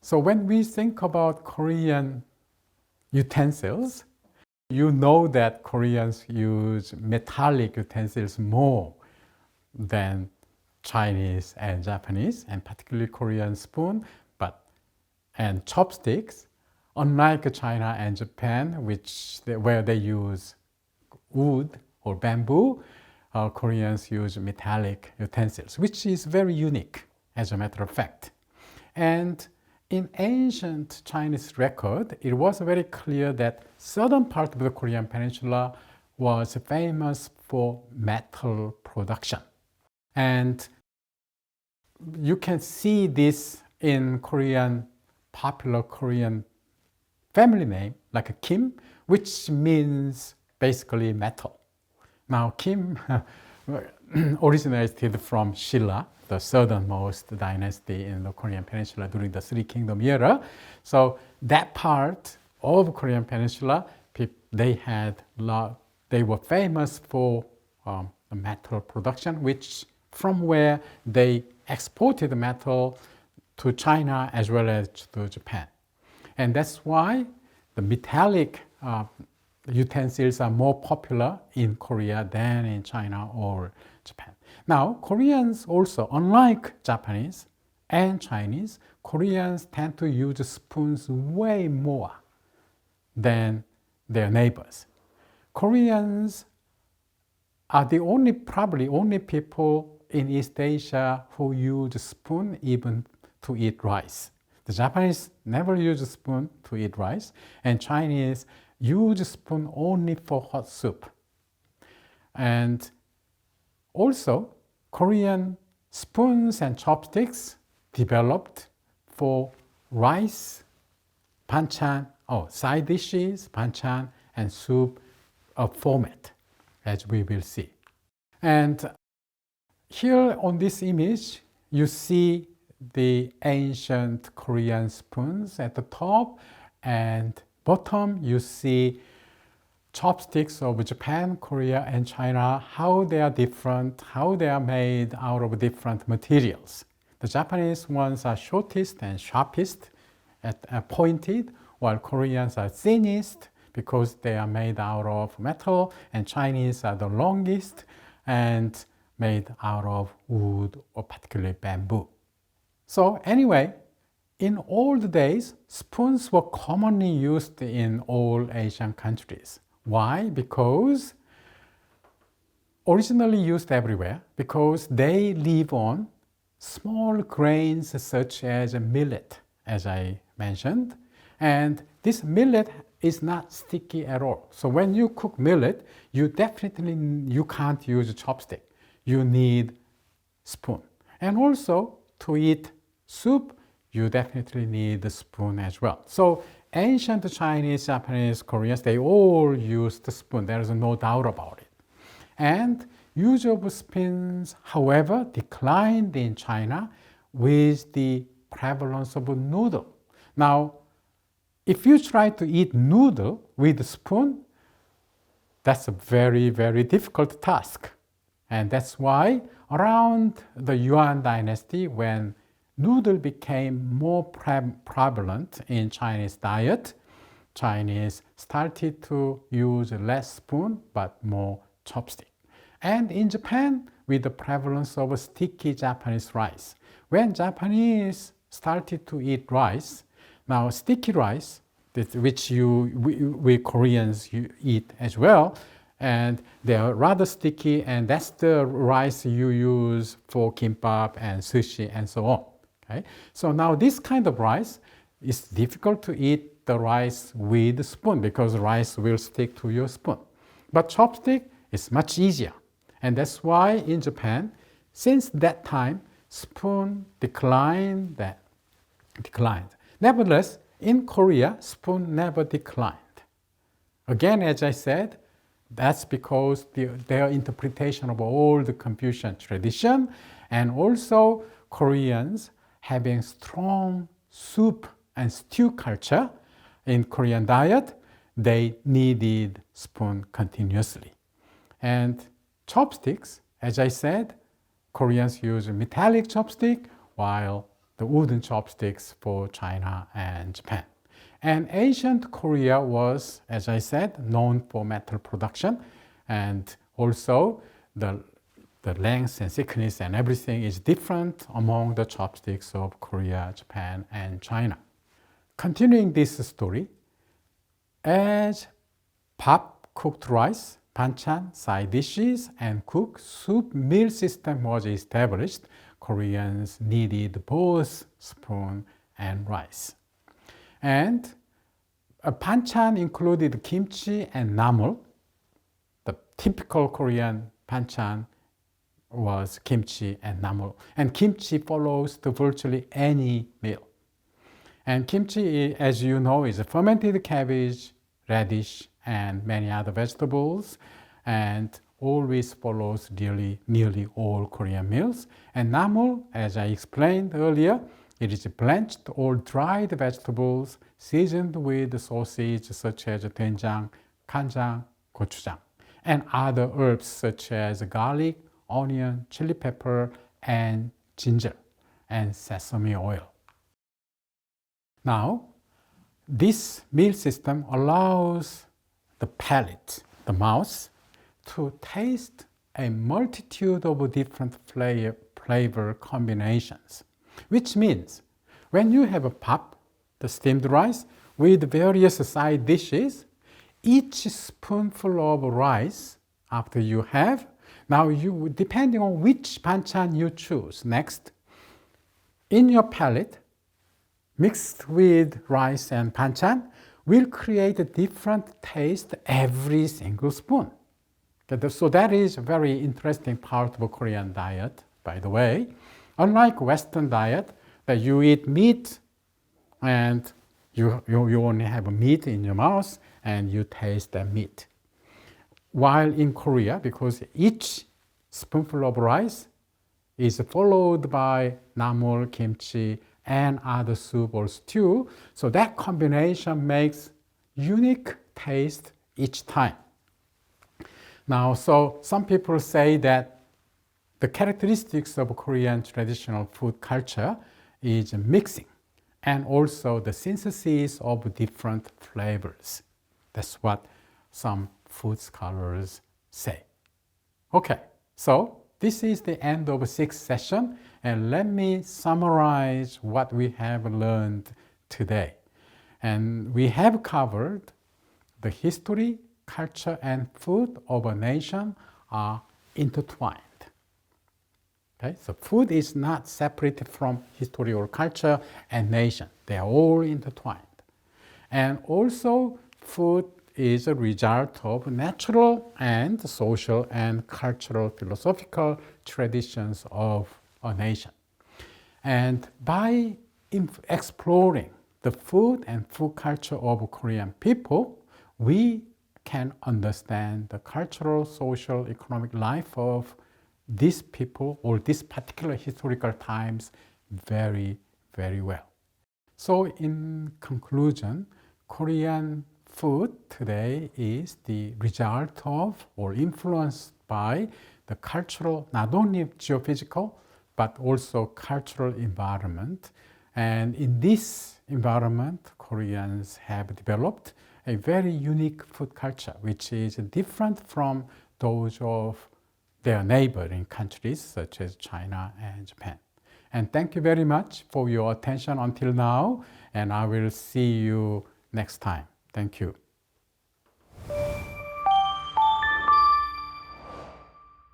So when we think about Korean utensils, you know that Koreans use metallic utensils more than Chinese and Japanese, and particularly Korean spoon, and chopsticks. Unlike China and Japan, where they use wood or bamboo, Koreans use metallic utensils, which is very unique, as a matter of fact. And in ancient Chinese record, it was very clear that southern part of the Korean peninsula was famous for metal production. And you can see this in popular Korean family name, like Kim, which means basically metal. Now, Kim originated from Silla, the southernmost dynasty in the Korean peninsula during the Three Kingdom era. So that part of Korean peninsula, they were famous for metal production, from where they exported metal to China as well as to Japan. And that's why the metallic utensils are more popular in Korea than in China or Japan. Now, Koreans also, unlike Japanese and Chinese, Koreans tend to use spoons way more than their neighbors. Koreans are probably only people in East Asia who use spoon even to eat rice. The Japanese never use a spoon to eat rice, and Chinese use a spoon only for hot soup. And also, Korean spoons and chopsticks developed for rice, banchan, side dishes, banchan, and soup format, as we will see. And here on this image, you see the ancient Korean spoons at the top, and bottom you see chopsticks of Japan, Korea, and China, how they are different, how they are made out of different materials. The Japanese ones are shortest and sharpest, pointed, while Koreans are thinnest because they are made out of metal, and Chinese are the longest and made out of wood or particularly bamboo. So anyway, in old days, spoons were commonly used in all Asian countries. Why? Because originally used everywhere, because they live on small grains such as millet, as I mentioned. And this millet is not sticky at all. So when you cook millet, you can't use a chopstick. You need spoon. And also to eat soup, you definitely need a spoon as well. So ancient Chinese, Japanese, Koreans, they all used the spoon. There is no doubt about it. And use of spoons, however, declined in China with the prevalence of noodle. Now, if you try to eat noodle with a spoon, that's a very, very difficult task. And that's why around the Yuan dynasty, when noodle became more prevalent in Chinese diet, Chinese started to use less spoon but more chopstick. And in Japan, with the prevalence of sticky Japanese rice, when Japanese started to eat rice, now sticky rice, which we Koreans eat as well, and they are rather sticky, and that's the rice you use for kimbap and sushi and so on. Okay? So now this kind of rice is difficult to eat the rice with a spoon because rice will stick to your spoon. But chopstick is much easier. And that's why in Japan, since that time, spoon declined. Nevertheless, in Korea, spoon never declined. Again, as I said, that's because their interpretation of all the Confucian tradition, and also Koreans having strong soup and stew culture in Korean diet, they needed spoon continuously. And chopsticks, as I said, Koreans use metallic chopstick, while the wooden chopsticks for China and Japan. And ancient Korea was, as I said, known for metal production, and also the length and thickness and everything is different among the chopsticks of Korea, Japan, and China. Continuing this story, as pop, cooked rice, banchan, side dishes, and cook soup meal system was established, Koreans needed both spoon and rice. And a banchan included kimchi and namu. The typical Korean banchan was kimchi and namu. And kimchi follows to virtually any meal. And kimchi, as you know, is a fermented cabbage, radish, and many other vegetables, and always follows nearly all Korean meals. And namu, as I explained earlier, it is blanched or dried vegetables seasoned with sauces such as doenjang, kanjang, gochujang, and other herbs such as garlic, onion, chili pepper, and ginger, and sesame oil. Now, this meal system allows the palate, the mouth, to taste a multitude of different flavor combinations, which means when you have a pop, the steamed rice, with various side dishes, each spoonful of rice after you have, now you, depending on which banchan you choose next, in your palate, mixed with rice and banchan, will create a different taste every single spoon. So that is a very interesting part of a Korean diet, by the way. Unlike Western diet, that you eat meat and you only have meat in your mouth and you taste the meat. While in Korea, because each spoonful of rice is followed by namu, kimchi, and other soup or stew, so that combination makes unique taste each time. Now, so some people say that the characteristics of Korean traditional food culture is mixing and also the synthesis of different flavors. That's what some food scholars say. Okay, so this is the end of the 6th session, and let me summarize what we have learned today. And we have covered the history, culture, and food of a nation are intertwined. Okay? So food is not separated from history or culture and nation. They are all intertwined. And also food is a result of natural and social and cultural philosophical traditions of a nation. And by exploring the food and food culture of Korean people, we can understand the cultural, social, economic life of these people or these particular historical times very, very well. So in conclusion, Korean food today is the result of or influenced by the cultural, not only geophysical, but also cultural environment. And in this environment, Koreans have developed a very unique food culture, which is different from those of their neighboring countries, such as China and Japan. And thank you very much for your attention until now, and I will see you next time. Thank you.